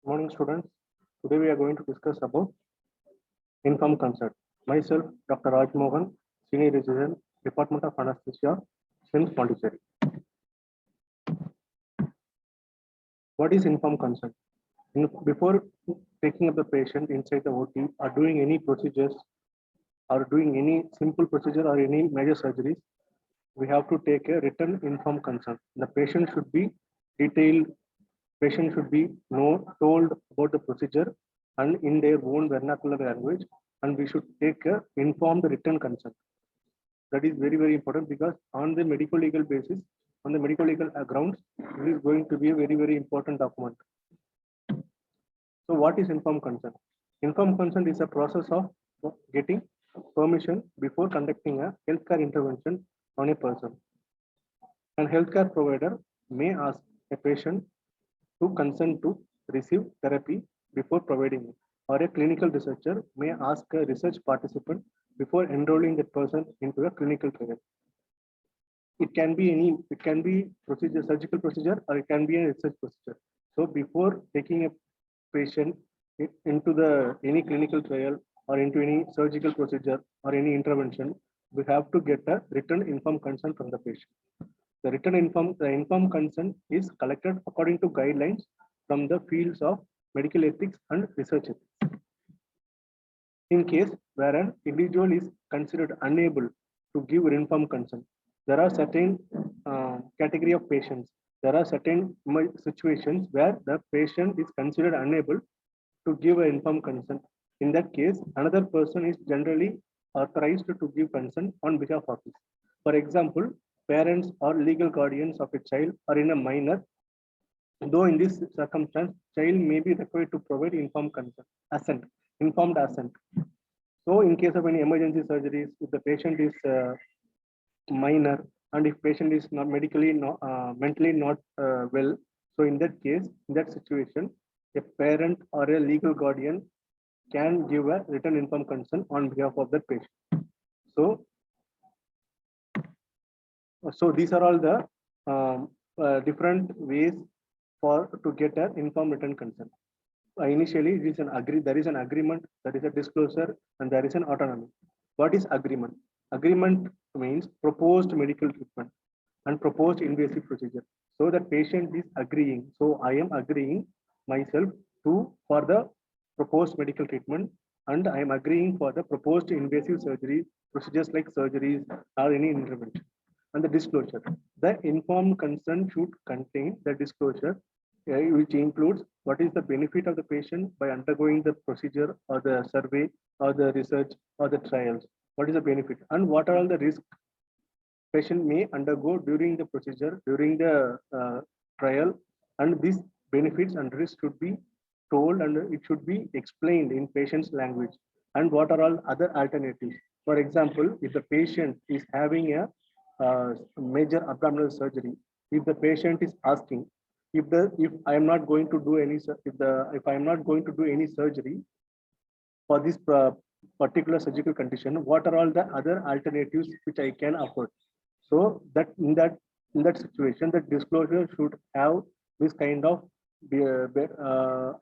Morning, students. Today we are going to discuss about informed consent. Myself, Dr. Raj Mohan, Senior Resident, Department of Anesthesia, SIMS Pondicherry. What is informed consent? Before taking up the patient inside the OT or doing any procedures or doing any simple procedure or any major surgeries, we have to take a written informed consent. The patient should be detailed, patient should be told about the procedure and in their own vernacular language, and we should take a informed written consent. That is very, very important because on the medical legal basis, on the medical legal grounds, it is going to be a very, very important document. So what is informed consent? Informed consent is a process of getting permission before conducting a healthcare intervention on a person. An healthcare provider may ask a patient to consent to receive therapy before providing it, or a clinical researcher may ask a research participant before enrolling that person into a clinical trial. It can be procedure, surgical procedure, or it can be a research procedure. So before taking a patient into any clinical trial or into any surgical procedure or any intervention, we have to get a written informed consent from the patient. The informed consent is collected according to guidelines from the fields of medical ethics and research ethics. In case where an individual is considered unable to give informed consent, there are certain category of patients. There are certain situations where the patient is considered unable to give an informed consent. In that case, another person is generally authorized to give consent on behalf of it. For example, parents or legal guardians of a child or in a minor, though in this circumstance, child may be required to provide informed consent, informed assent. So in case of any emergency surgeries, if the patient is minor and if patient is not mentally not well, so in that case, in that situation, a parent or a legal guardian can give a written informed consent on behalf of that patient. So these are all the different ways to get an informed written consent. Initially, there is an agreement, there is a disclosure, and there is an autonomy. What is agreement? Agreement means proposed medical treatment and proposed invasive procedure. So the patient is agreeing. So I am agreeing myself for the proposed medical treatment, and I am agreeing for the proposed invasive surgery procedures like surgeries or any intervention. And the disclosure. The informed consent should contain the disclosure, which includes what is the benefit of the patient by undergoing the procedure or the survey or the research or the trials. What is the benefit and what are all the risks patient may undergo during the procedure, during the trial, and these benefits and risks should be told and it should be explained in patient's language. And what are all other alternatives? For example, if the patient is having a major abdominal surgery, if the patient is asking, if I am not going to do any if I am not going to do any surgery for this particular surgical condition, what are all the other alternatives which I can afford? So that in that situation, the disclosure should have this kind of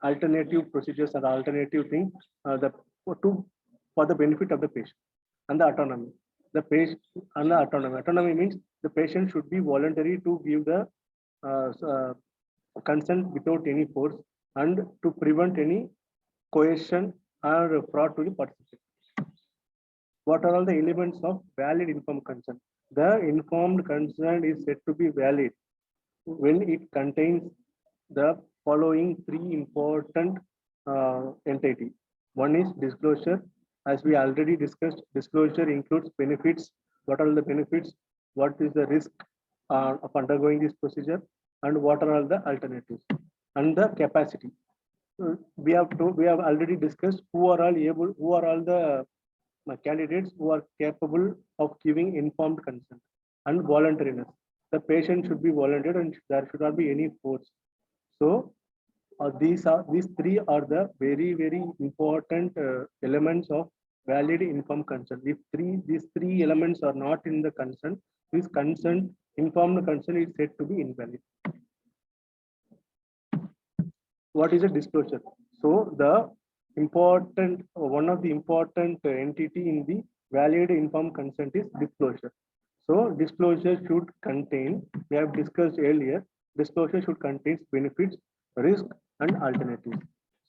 alternative procedures and alternative things for the benefit of the patient. And the autonomy. The patient and the autonomy. Autonomy means the patient should be voluntary to give the consent without any force and to prevent any coercion or fraud to the participant. What are all the elements of valid informed consent? The informed consent is said to be valid when it contains the following three important entities. One is disclosure. As we already discussed, disclosure includes benefits. What are the benefits? What is the risk of undergoing this procedure? And what are all the alternatives? And the capacity. We have already discussed who are all the candidates who are capable of giving informed consent and voluntariness. The patient should be volunteered and there should not be any force. So these three are the very, very important elements of valid informed consent. If these three elements are not in the consent, this informed consent is said to be invalid. what is a disclosure? So the important, one of the important entity in the valid informed consent is disclosure. So disclosure should contain, we have discussed earlier, disclosure should contain benefits, risk, and alternatives.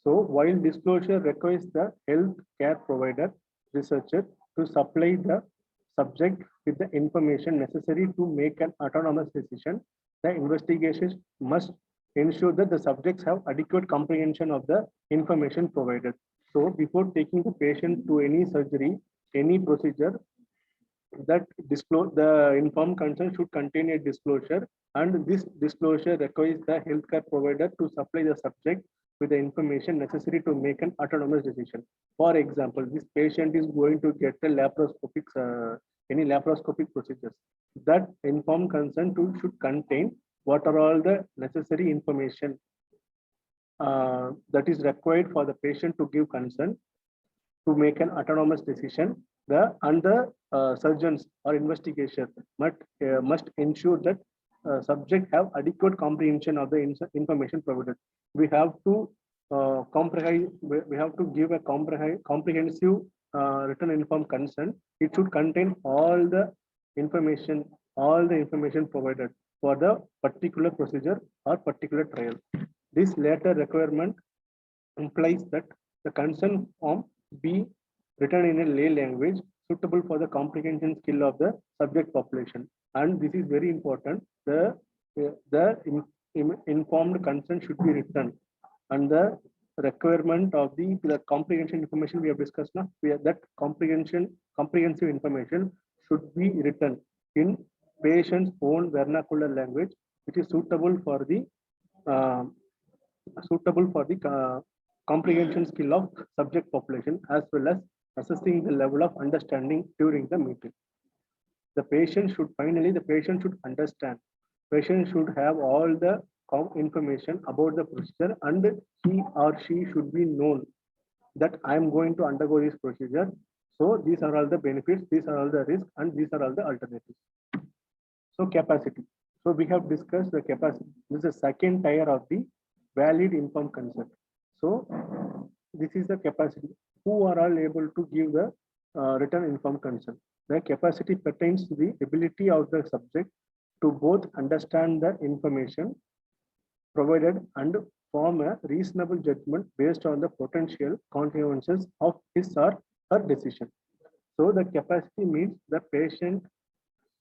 So while disclosure requires the health care provider, researcher to supply the subject with the information necessary to make an autonomous decision, the investigation must ensure that the subjects have adequate comprehension of the information provided. So before taking the patient to any surgery, any procedure, that disclose the informed consent should contain a disclosure, and this disclosure requires the healthcare provider to supply the subject with the information necessary to make an autonomous decision. For example, this patient is going to get a laparoscopic any laparoscopic procedures. That informed consent should contain what are all the necessary information that is required for the patient to give consent to make an autonomous decision. The surgeons or investigators must ensure that subject have adequate comprehension of the information provided. We have to we have to give a comprehensive written informed consent. It should contain all the information provided for the particular procedure or particular trial. This latter requirement implies that the consent form be written in a lay language suitable for the comprehension skill of the subject population. And this is very important. Informed consent should be written, and the requirement of the comprehension information we have discussed now, that comprehensive information should be written in patient's own vernacular language, which is suitable for the comprehension skill of subject population, as well as assessing the level of understanding during the meeting. The patient should understand. Patient should have all the information about the procedure, and he or she should be known that I am going to undergo this procedure. So these are all the benefits, these are all the risks, and these are all the alternatives. So capacity. So we have discussed the capacity. This is the second tier of the valid informed consent. So this is the capacity. Who are all able to give the written informed consent? The capacity pertains to the ability of the subject to both understand the information provided and form a reasonable judgment based on the potential consequences of his or her decision. So the capacity means the patient,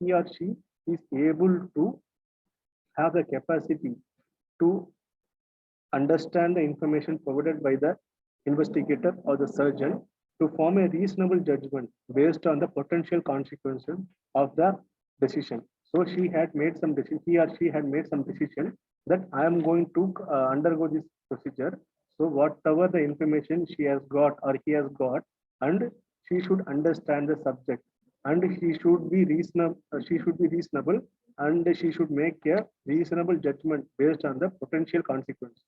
he or she is able to have the capacity to understand the information provided by the investigator or the surgeon, to form a reasonable judgment based on the potential consequences of the decision. So he or she had made some decision that I am going to undergo this procedure. So whatever the information she has got or he has got, and she should understand the subject, and she should be reasonable, and she should make a reasonable judgment based on the potential consequence.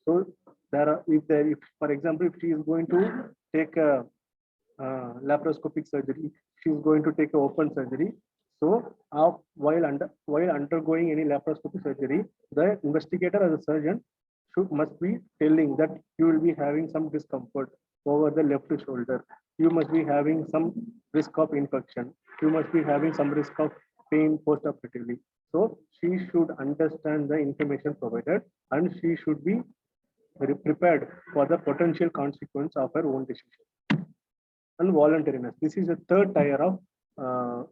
So if for example, if she is going to take a laparoscopic surgery, she is going to take an open surgery. So while undergoing any laparoscopic surgery, the investigator or the surgeon must be telling that you will be having some discomfort over the left shoulder. You must be having some risk of infection. You must be having some risk of pain post-operatively. So she should understand the information provided, and she should be prepared for the potential consequence of her own decision. And voluntariness. This is a third tier of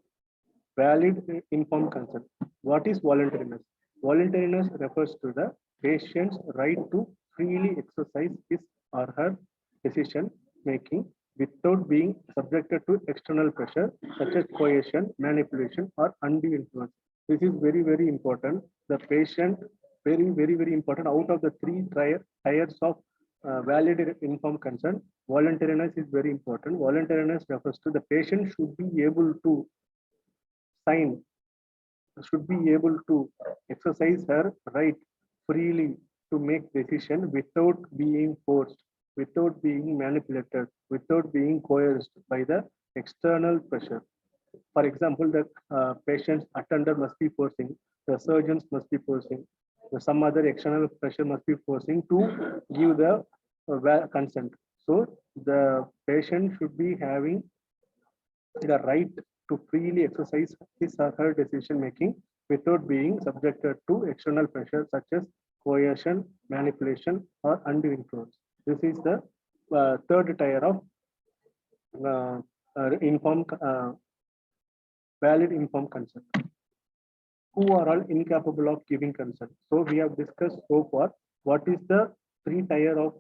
valid informed consent. What is voluntariness? Voluntariness refers to the patient's right to freely exercise his or her decision making without being subjected to external pressure such as coercion, manipulation, or undue influence. This is very, very important. The patient, very important. Out of the three tiers of valid informed consent, voluntariness is very important. Voluntariness refers to the patient should be able to exercise her right freely to make decision without being forced, without being manipulated, without being coerced by the external pressure. For example, the patient's attender must be forcing, the surgeons must be forcing, some other external pressure must be forcing to give the consent. So the patient should be having the right to freely exercise his or her decision making without being subjected to external pressure such as coercion, manipulation, or undue influence. This is the third tier of uh, informed, valid informed consent. Who are all incapable of giving consent? So we have discussed so far what is the three tier of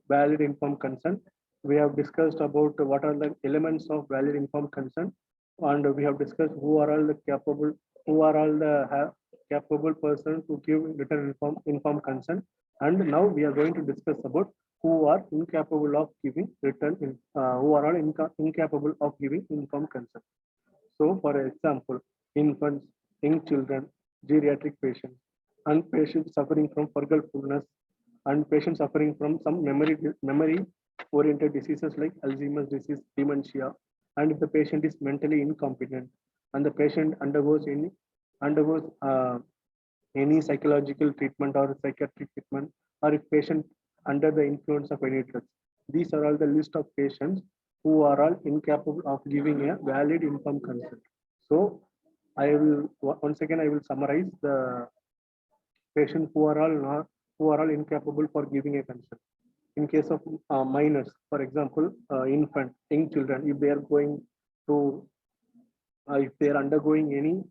valid informed consent. We have discussed about what are the elements of valid informed consent, and we have discussed who are all the capable, who are all the capable person to give written informed consent. And now we are going to discuss about who are incapable of giving who are all incapable of giving informed consent. So, for example, infants, young children, geriatric patients, and patients suffering from forgetfulness, and patients suffering from some memory-oriented diseases like Alzheimer's disease, dementia, and if the patient is mentally incompetent, and the patient undergoes any psychological treatment or psychiatric treatment, or if patient under the influence of any drugs. These are all the list of patients who are all incapable of giving a valid informed consent. So I will once again I will summarize the patients who are all incapable for giving a consent. In case of minors, for example, infant, young children, if they are going to if they are undergoing any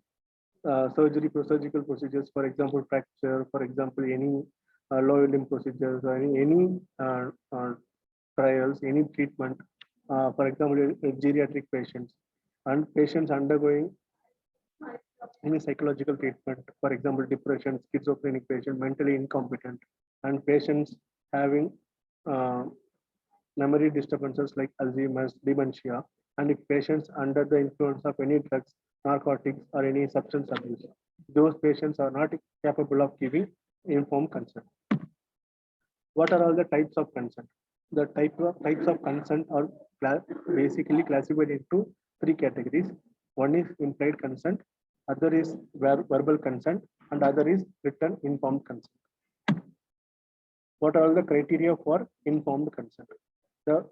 surgical procedures, for example, fracture, for example, any lower limb procedures, or any trials, any treatment, for example, geriatric patients, and patients undergoing any psychological treatment, for example, depression, schizophrenic patient, mentally incompetent, and patients having uh, memory disturbances like Alzheimer's, dementia, and if patients under the influence of any drugs, narcotics, or any substance abuse, those patients are not capable of giving informed consent. What are all the types of consent? The types of consent are basically classified into three categories. One is implied consent, other is verbal consent, and other is written informed consent. What are all the criteria for informed consent?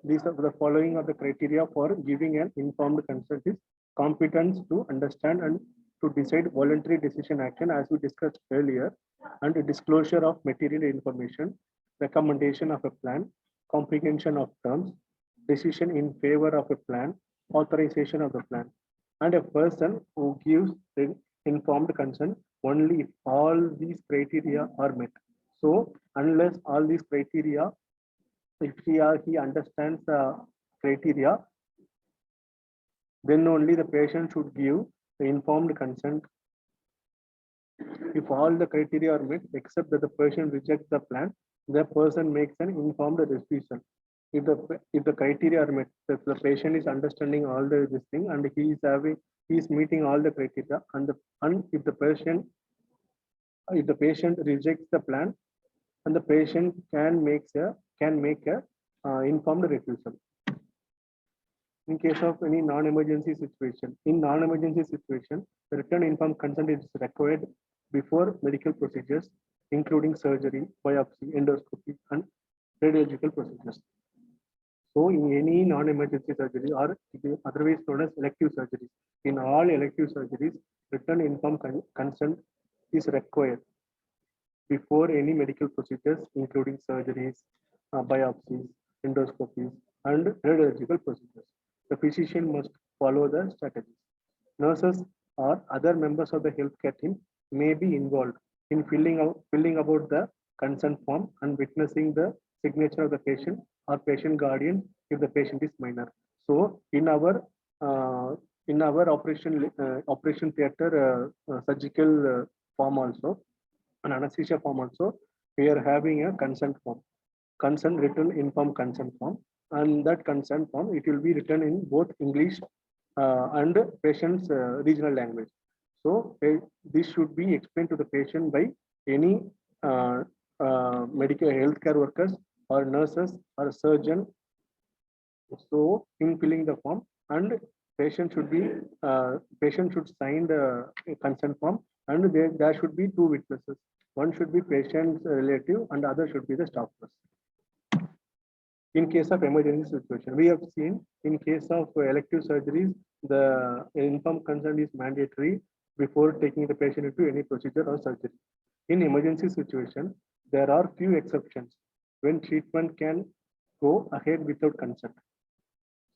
These are the following are the criteria for giving an informed consent is competence to understand and to decide voluntary decision action as we discussed earlier, and disclosure of material information, recommendation of a plan, comprehension of terms, decision in favor of a plan, authorization of the plan, and a person who gives informed consent only if all these criteria are met. So unless all these criteria, if he understands the criteria, then only the patient should give the informed consent. If all the criteria are met, except that the patient rejects the plan, the person makes an informed decision. If the criteria are met, if the patient is understanding all this thing and he is meeting all the criteria, and if the patient rejects the plan, and the patient can make a informed refusal. In case of any non-emergency situation, in non-emergency situation, the written informed consent is required before medical procedures, including surgery, biopsy, endoscopy, and radiological procedures. So in any non-emergency surgery, or otherwise known as elective surgeries, in all elective surgeries, written informed consent is required before any medical procedures, including surgeries, biopsies, endoscopies, and radiological procedures. The physician must follow the strategies. Nurses or other members of the healthcare team may be involved in filling about the consent form and witnessing the signature of the patient or patient guardian if the patient is minor. So uh, in our operation theater surgical form also, an anesthesia form also, we are having a consent form, consent written informed consent form, and that consent form, it will be written in both English and patient's regional language. So this should be explained to the patient by any medical healthcare workers or nurses or a surgeon. So in filling the form, and patient should sign the consent form, and there should be two witnesses. One should be patient's relative and other should be the staff nurse. In case of emergency situation, we have seen in case of elective surgeries, the informed consent is mandatory before taking the patient into any procedure or surgery. In emergency situation, there are few exceptions when treatment can go ahead without consent.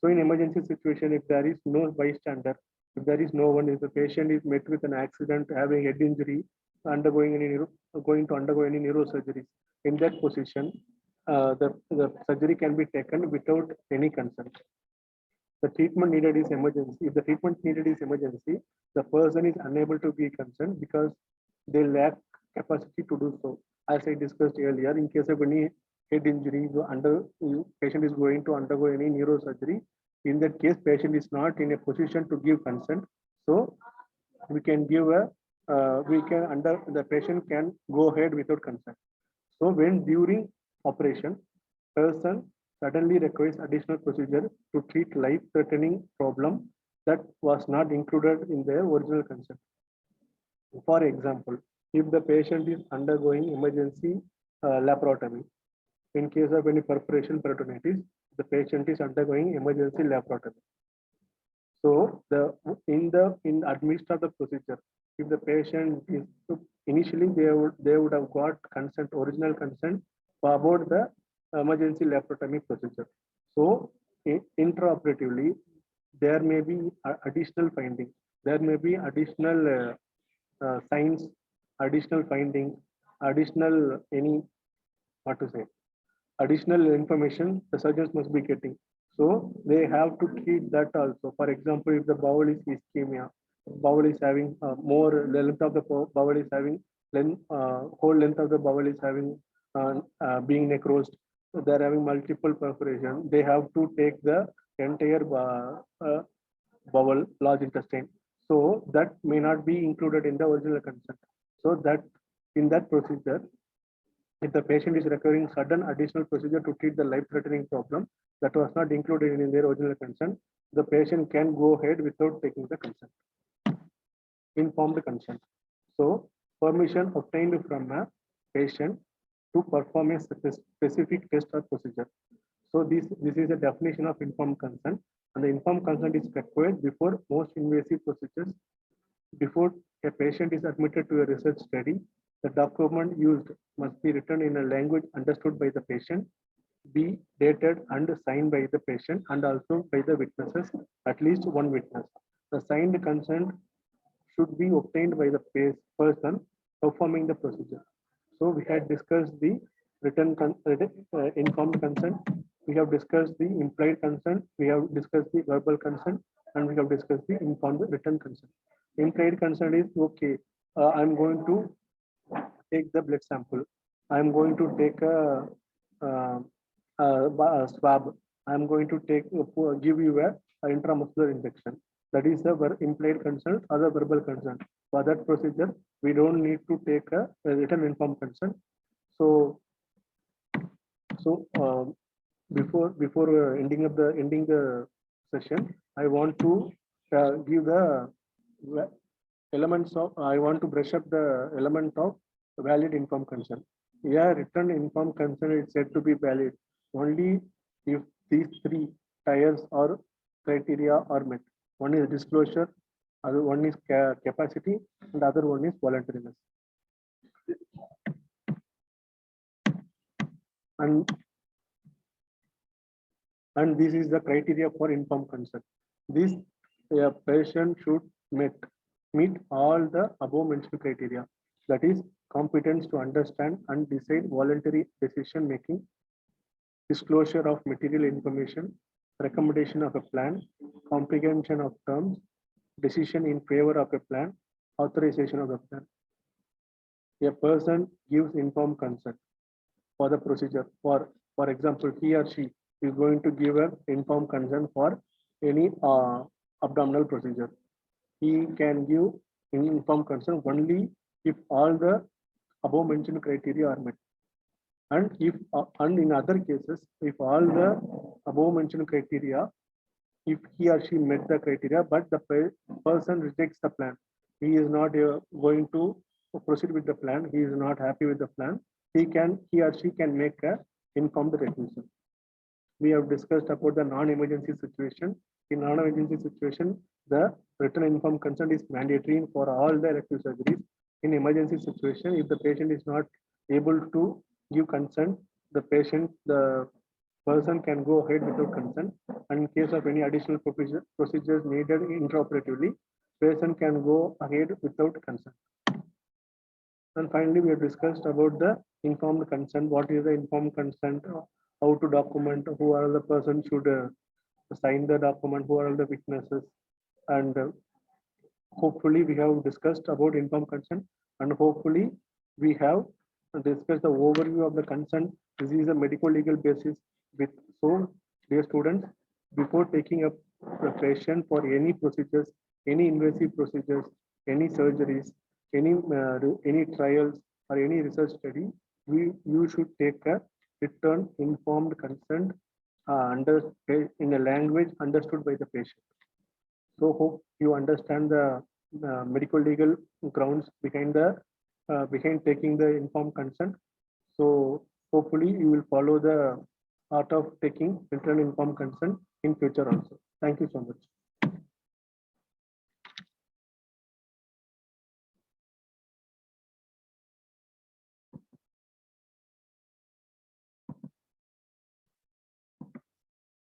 So in emergency situation, if there is no bystander, if there is no one, if the patient is met with an accident, having head injury, going to undergo any neurosurgery, in that position, the surgery can be taken without any consent. The treatment needed is emergency. If the treatment needed is emergency, the person is unable to be consent because they lack capacity to do so. As I discussed earlier, in case of any head injury, patient is going to undergo any neurosurgery. In that case, patient is not in a position to give consent. So we can give the patient can go ahead without consent. So when during operation, person suddenly requires additional procedure to treat life-threatening problem that was not included in their original consent. For example, if the patient is undergoing emergency laparotomy, in case of any perforation peritonitis, the patient is undergoing emergency laparotomy. So in admission of the procedure, if the patient is initially they would have got consent, original consent about the emergency laparotomy procedure. So intraoperatively, there may be additional findings. There may be additional signs, additional findings, additional additional information the surgeons must be getting. So they have to treat that also. For example, if the bowel is ischemia, bowel is having more, the length of the bowel is having whole length of the bowel is having being necrosed. So they're having multiple perforation. They have to take the entire bowel, large intestine. So that may not be included in the original consent. So that in that procedure, if the patient is requiring sudden additional procedure to treat the life-threatening problem that was not included in their original consent, the patient can go ahead without taking the consent. Informed consent. So permission obtained from a patient to perform a specific test or procedure. So this is a definition of informed consent, and the informed consent is required before most invasive procedures. Before a patient is admitted to a research study, the document used must be written in a language understood by the patient, be dated and signed by the patient and also by the witnesses, at least one witness. The signed consent should be obtained by the person performing the procedure. So we had discussed the informed consent. We have discussed the implied consent. We have discussed the verbal consent, and we have discussed the informed written consent. Implied consent is okay. I'm going to take the blood sample. I'm going to take a swab. I'm going to give you a intramuscular injection. That is the implied consent or the verbal consent. For that procedure, we don't need to take a written informed consent. So before ending the session, I want to give the elements of. I want to brush up the element of valid informed consent. Yeah, written informed consent is said to be valid only if these three tiers or criteria are met. One is disclosure, other one is capacity, and the other one is voluntariness. And this is the criteria for informed consent. This patient should meet all the above mentioned criteria. That is competence to understand and decide, voluntary decision making, disclosure of material information, recommendation of a plan, comprehension of terms, decision in favor of a plan, authorization of the plan. A person gives informed consent for the procedure. For example, he or she is going to give an informed consent for any abdominal procedure. He can give informed consent only if all the above mentioned criteria are met. And and in other cases, if all the above mentioned criteria, if he or she met the criteria, but the person rejects the plan, he is not going to proceed with the plan, he is not happy with the plan, he or she can make a informed refusal. We have discussed about the non-emergency situation. In non-emergency situation, the written informed consent is mandatory for all the elective surgeries. In emergency situation, if the patient is not able to give consent, the person can go ahead without consent. And in case of any additional procedures needed intraoperatively, patient can go ahead without consent. And finally, we have discussed about the informed consent. What is the informed consent? How to document? Who are the person should sign the document? Who are the witnesses? And hopefully, we have discussed about informed consent. And hopefully, we have discussed the overview of the consent. This is a medical legal basis. With so, dear students, before taking up preparation for any procedures, any invasive procedures, any surgeries, any trials or any research study, you should take a written informed consent in a language understood by the patient. So hope you understand the medical legal grounds behind behind taking the informed consent. So hopefully you will follow the art of taking written informed consent in future also. Thank you so much.